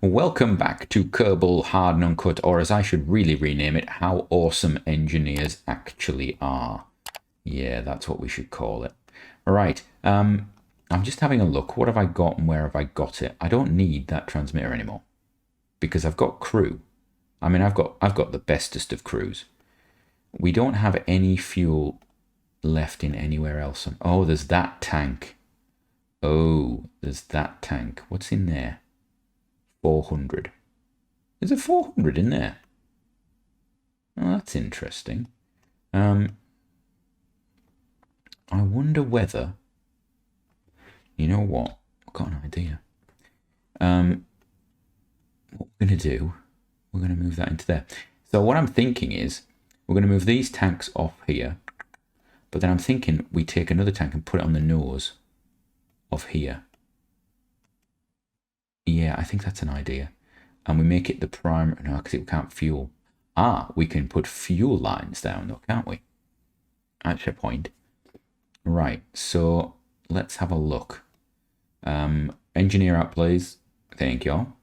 Welcome back to Kerbal Hard and Uncut, or as I should really rename it, How Awesome Engineers Actually Are. Yeah, that's what we should call it. All right, I'm just having a look. What have I got and where have I got it? I don't need that transmitter anymore because I've got crew. I mean, I've got the bestest of crews. We don't have any fuel left in anywhere else. Oh, there's that tank. Oh, there's that tank. What's in there? 400. There's a 400 in there. Oh, that's interesting. I wonder whether, you know what? I've got an idea. What we're going to do, we're going to move that into there. So what I'm thinking is we're going to move these tanks off here, but then I'm thinking we take another tank and put it on the nose of here. Yeah, I think that's an idea. And we make it the primary. No, because it can't fuel. Ah, we can put fuel lines down though, can't we? That's a point. Right, so let's have a look. Engineer out, please. Thank you.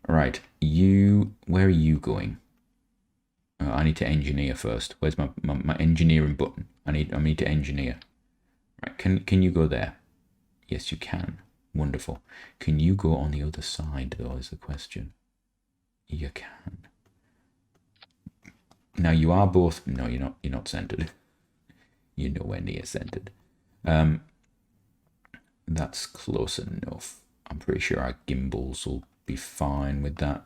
Right, where are you going? I need to engineer first. Where's my engineering button? I need to engineer. Right, can you go there? Yes, you can. Wonderful. Can you go on the other side, though, is the question. You can. Now, you are both... No, you're not centered. You're nowhere near centered. That's close enough. I'm pretty sure our gimbals will be fine with that.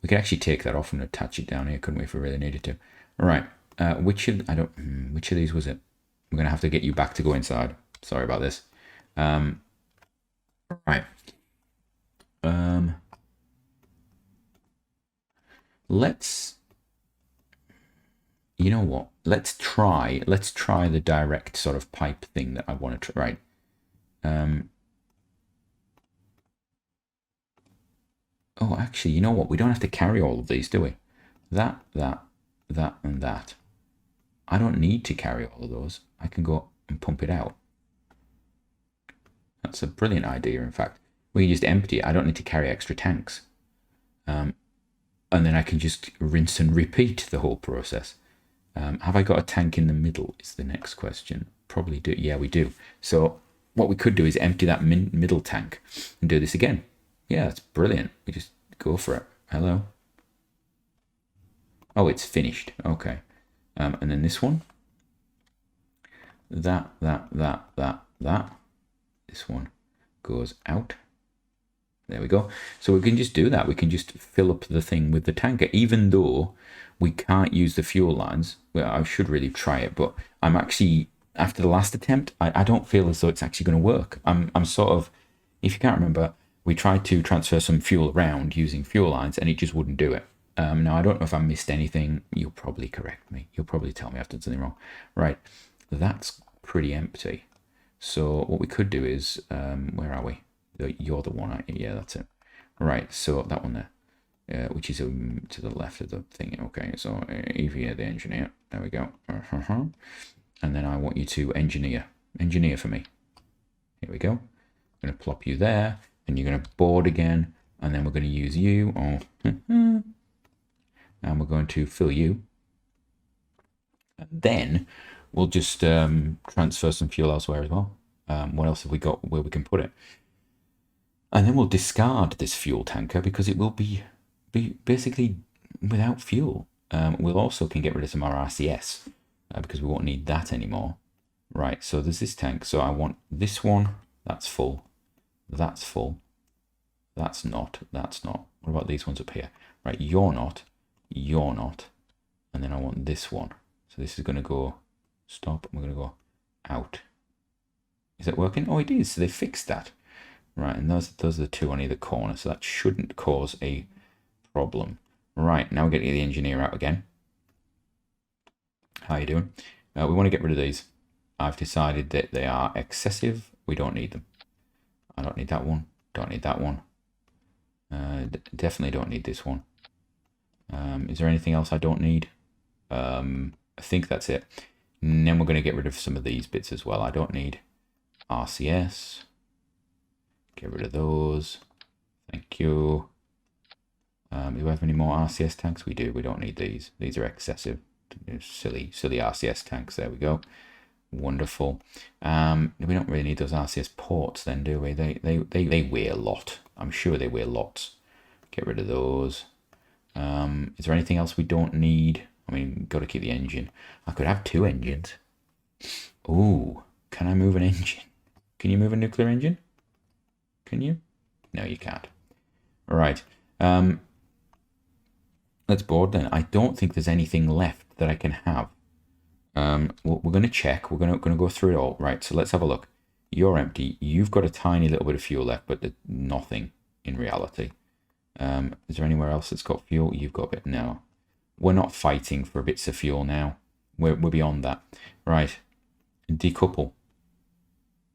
We could actually take that off and attach it down here, couldn't we, if we really needed to? All right. Which of these was it? We're going to have to get you back to go inside. Sorry about this. Right. Let's, you know what? Let's try the direct sort of pipe thing that I want to try. Right. Oh, actually, you know what? We don't have to carry all of these, do we? That, and that. I don't need to carry all of those. I can go and pump it out. That's a brilliant idea, in fact. We can just empty it. I don't need to carry extra tanks. And then I can just rinse and repeat the whole process. Have I got a tank in the middle is the next question. Probably do. Yeah, we do. So what we could do is empty that middle tank and do this again. Yeah, that's brilliant. We just go for it. Hello. Oh, it's finished. Okay. And then this one. That. This one goes out. There we go. So we can just do that. We can just fill up the thing with the tanker, even though we can't use the fuel lines. Well, I should really try it, but I'm actually, after the last attempt, I don't feel as though it's actually going to work. I'm sort of, if you can't remember, we tried to transfer some fuel around using fuel lines and it just wouldn't do it. Now, I don't know if I missed anything. You'll probably correct me. You'll probably tell me I've done something wrong. Right. That's pretty empty. So what we could do is, where are we? You're the one. Yeah, that's it. Right, so that one there, which is to the left of the thing. Okay, so Evie, the engineer. There we go. And then I want you to engineer for me. Here we go. I'm going to plop you there, and you're going to board again, and then we're going to use you. Oh, and we're going to fill you. And then we'll just transfer some fuel elsewhere as well. What else have we got where we can put it? And then we'll discard this fuel tanker because it will be basically without fuel. We'll also can get rid of some of our RCS because we won't need that anymore. Right, so there's this tank. So I want this one. That's full. That's full. That's not. That's not. What about these ones up here? Right, you're not. You're not. And then I want this one. So this is going to go stop. We're going to go out. Is it working? Oh, it is. So they fixed that. Right, and those are the two on either corner, so that shouldn't cause a problem. Right, now we're getting the engineer out again. How you doing? We want to get rid of these. I've decided that they are excessive. We don't need them. I don't need that one. Don't need that one. Definitely don't need this one. Is there anything else I don't need? I think that's it. And then we're going to get rid of some of these bits as well. I don't need RCS. Get rid of those. Thank you. Do we have any more RCS tanks? We do. We don't need these. These are excessive. Silly RCS tanks. There we go. Wonderful. We don't really need those RCS ports then, do we? They weigh a lot. I'm sure they weigh lots. Get rid of those. Is there anything else we don't need? I mean, got to keep the engine. I could have 2 engines. Ooh, can I move an engine? Can you move a nuclear engine? Can you? No, you can't. All right. Let's board then. I don't think there's anything left that I can have. We're going to check. We're going to go through it all. Right, so let's have a look. You're empty. You've got a tiny little bit of fuel left, but nothing in reality. Is there anywhere else that's got fuel? You've got a bit. No. We're not fighting for bits of fuel now. We're beyond that. Right. Decouple.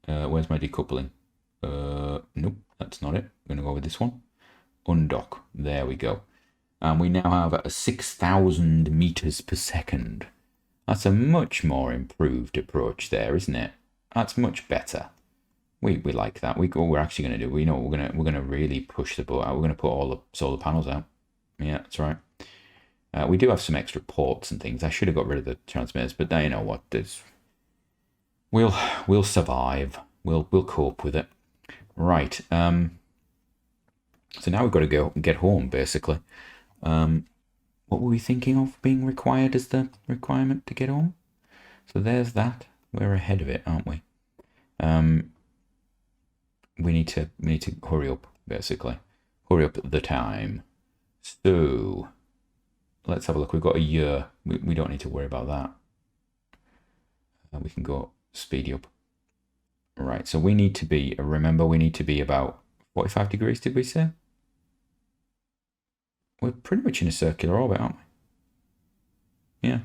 Where's my decoupling? Nope, that's not it. I'm going to go with this one. Undock. There we go. And we now have a 6,000 meters per second. That's a much more improved approach there, isn't it? That's much better. We like that. We're actually going to do. We know we're going to really push the boat out. We're going to put all the solar panels out. Yeah, that's right. We do have some extra ports and things. I should have got rid of the transmitters, but now you know what? We'll survive. We'll cope with it. Right. So now we've got to go get home, basically. What were we thinking of being required as the requirement to get home? So there's that. We're ahead of it, aren't we? We need to hurry up, basically. Hurry up the time. So let's have a look. We've got a year. We don't need to worry about that. We can go speedy up. Right, so we need to be, remember, we need to be about 45 degrees, did we say? We're pretty much in a circular orbit, aren't we? Yeah.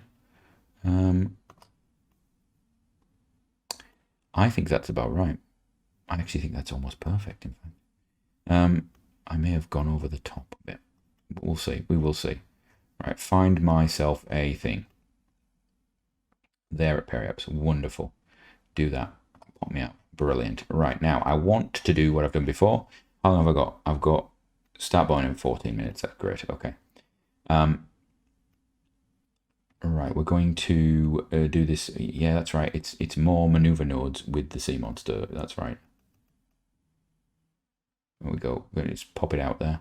I think that's about right. I actually think that's almost perfect, in fact. I may have gone over the top a bit, but we'll see. We will see. Right, find myself a thing. There at Periaps. Wonderful. Do that. Pop me out. Brilliant. Right, now I want to do what I've done before. How long have I got? I've got start burning in 14 minutes. That's great. Okay. Right, we're going to do this. Yeah, that's right. It's more maneuver nodes with the sea monster. That's right. There we go. We're going to just pop it out there.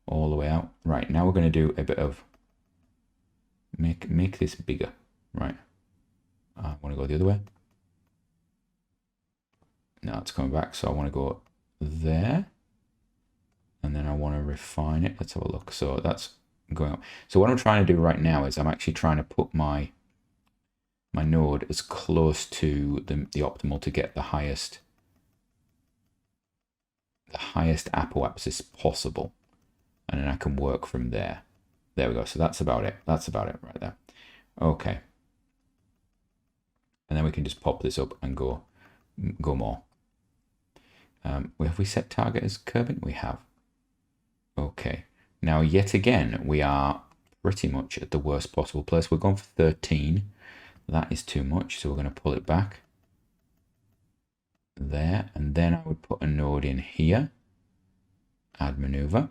All the way out. Right, now we're going to do a bit of make this bigger. Right. I want to go the other way. Now it's coming back, so I want to go there. And then I want to refine it. Let's have a look. So that's going up. So what I'm trying to do right now is I'm actually trying to put my node as close to the optimal to get the highest apoapsis possible. And then I can work from there. There we go. So that's about it. That's about it right there. Okay. And then we can just pop this up and go more. Have we set target as curbing? We have. Okay. Now, yet again, we are pretty much at the worst possible place. We're going for 13. That is too much, so we're going to pull it back. There. And then I would put a node in here. Add maneuver.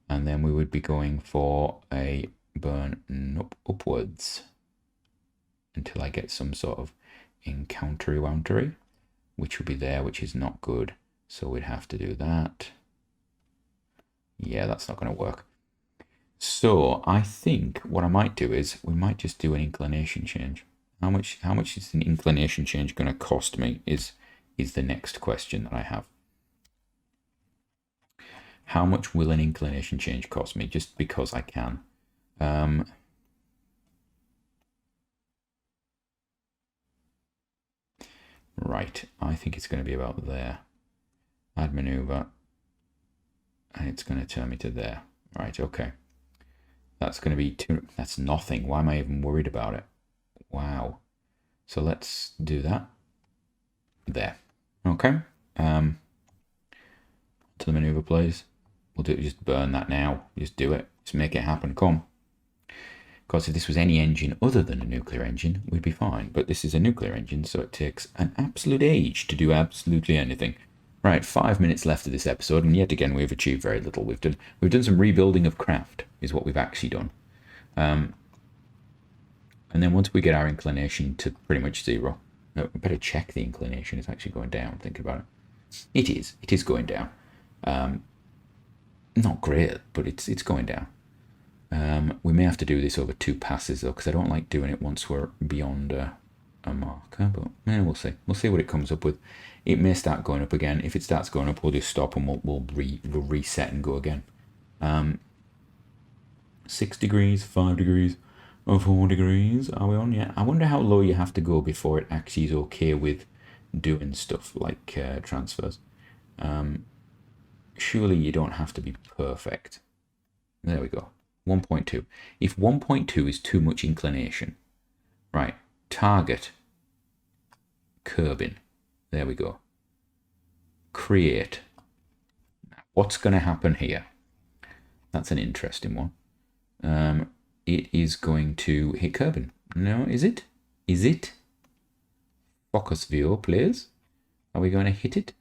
And then we would be going for a burn upwards until I get some sort of encountery-wountery, which would be there, which is not good. So we'd have to do that. Yeah, that's not going to work. So I think what I might do is we might just do an inclination change. How much is an inclination change going to cost me is the next question that I have. How much will an inclination change cost me? Just because I can. Right, I think it's going to be about there. Add maneuver. And it's going to turn me to there. Right, okay. That's going to be that's nothing. Why am I even worried about it? Wow. So let's do that. There. Okay. To the maneuver, please. We'll do it. Just burn that now. Just do it. Just make it happen. Come. Because if this was any engine other than a nuclear engine, we'd be fine. But this is a nuclear engine, so it takes an absolute age to do absolutely anything. Right, 5 minutes left of this episode, and yet again we've achieved very little. We've done some rebuilding of craft, is what we've actually done. And then once we get our inclination to pretty much 0, we better check the inclination. It's actually going down, thinking about it. It is going down. Not great, but it's going down. We may have to do this over 2 passes though, because I don't like doing it once we're beyond a marker, but we'll see. We'll see what it comes up with. It may start going up again. If it starts going up, we'll just stop and we'll reset and go again. 6 degrees, 5 degrees, or 4 degrees. Are we on? Yeah. I wonder how low you have to go before it actually is okay with doing stuff like transfers. Surely you don't have to be perfect. There we go. 1.2. If 1.2 is too much inclination, right, target, curbing. There we go. Create. What's going to happen here? That's an interesting one. It is going to hit curbing. No, is it? Is it? Focus view, please. Are we going to hit it?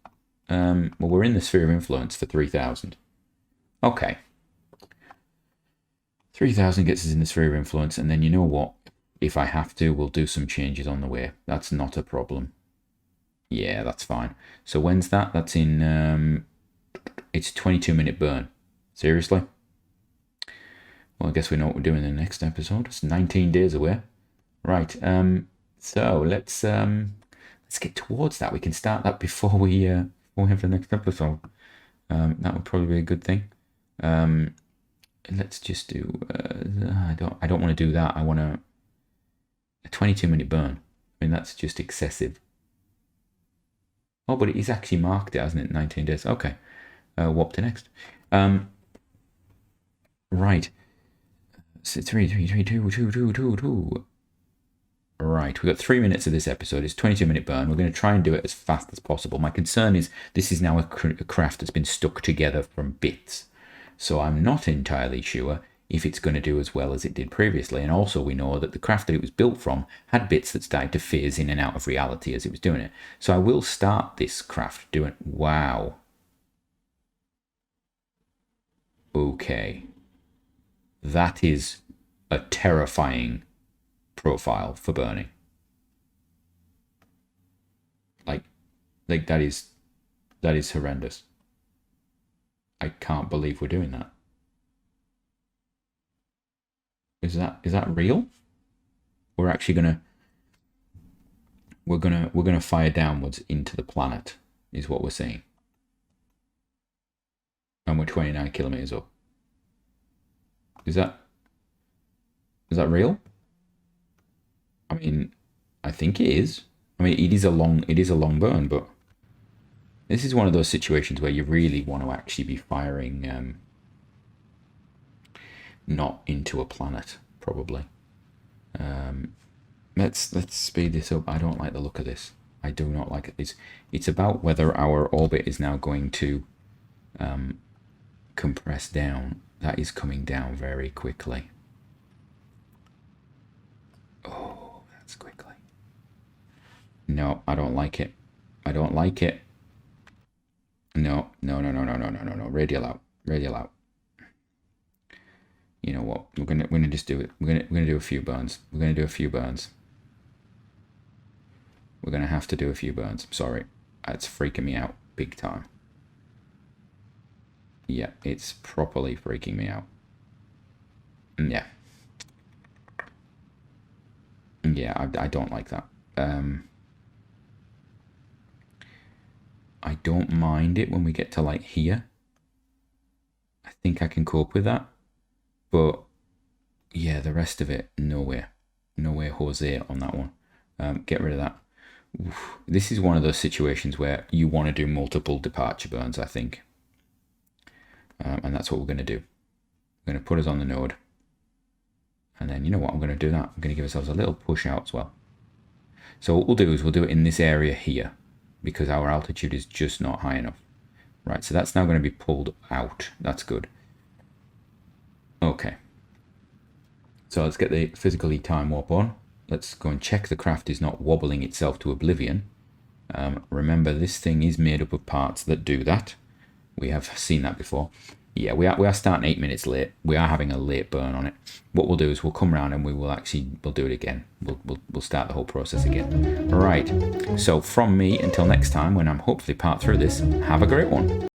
Well, we're in the sphere of influence for 3,000. Okay. 3,000 gets us in the sphere of influence, and then you know what? If I have to, we'll do some changes on the way. That's not a problem. Yeah, that's fine. So when's that? That's in, it's a 22-minute burn. Seriously? Well, I guess we know what we're doing in the next episode. It's 19 days away. Right, so let's get towards that. We can start that before we have the next episode. That would probably be a good thing. Let's just do, I don't want to do that. I want a 22-minute burn. I mean, that's just excessive. Oh, but it is actually marked it, hasn't it? 19 days. Okay. What to next? Right. So 3, 2. Right, we've got 3 minutes of this episode. It's 22-minute burn. We're going to try and do it as fast as possible. My concern is this is now a craft that's been stuck together from bits. So I'm not entirely sure if it's going to do as well as it did previously. And also we know that the craft that it was built from had bits that started to phase in and out of reality as it was doing it. So I will start this craft doing... Wow. Okay. That is a terrifying profile for burning. Like that is horrendous. I can't believe we're doing that. Is that real? We're actually gonna fire downwards into the planet, is what we're seeing. And we're 29 kilometers up. Is that real? I mean, I think it is. I mean, it is a long burn, but this is one of those situations where you really want to actually be firing not into a planet, probably. Let's speed this up. I don't like the look of this. I do not like it. It's about whether our orbit is now going to compress down. That is coming down very quickly. Oh, that's quickly. No, I don't like it. I don't like it. No. Radial out. You know what? We're gonna just do it. We're gonna do a few burns. We're gonna have to do a few burns. Sorry, it's freaking me out big time. Yeah, it's properly freaking me out. Yeah. Yeah, I don't like that. I don't mind it when we get to like here. I think I can cope with that. But yeah, the rest of it, nowhere. Nowhere Jose on that one. Get rid of that. Oof. This is one of those situations where you want to do multiple departure burns, I think. And that's what we're going to do. We're going to put us on the node. And then, you know what, I'm going to do that. I'm going to give ourselves a little push out as well. So what we'll do is we'll do it in this area here, because our altitude is just not high enough. Right, so that's now going to be pulled out. That's good. Okay. So let's get the physical time warp on. Let's go and check the craft is not wobbling itself to oblivion. Remember, this thing is made up of parts that do that. We have seen that before. Yeah, we are starting 8 minutes late. We are having a late burn on it. What we'll do is we'll come around and we'll do it again. We'll start the whole process again. All right. So from me, until next time, when I'm hopefully part through this, have a great one.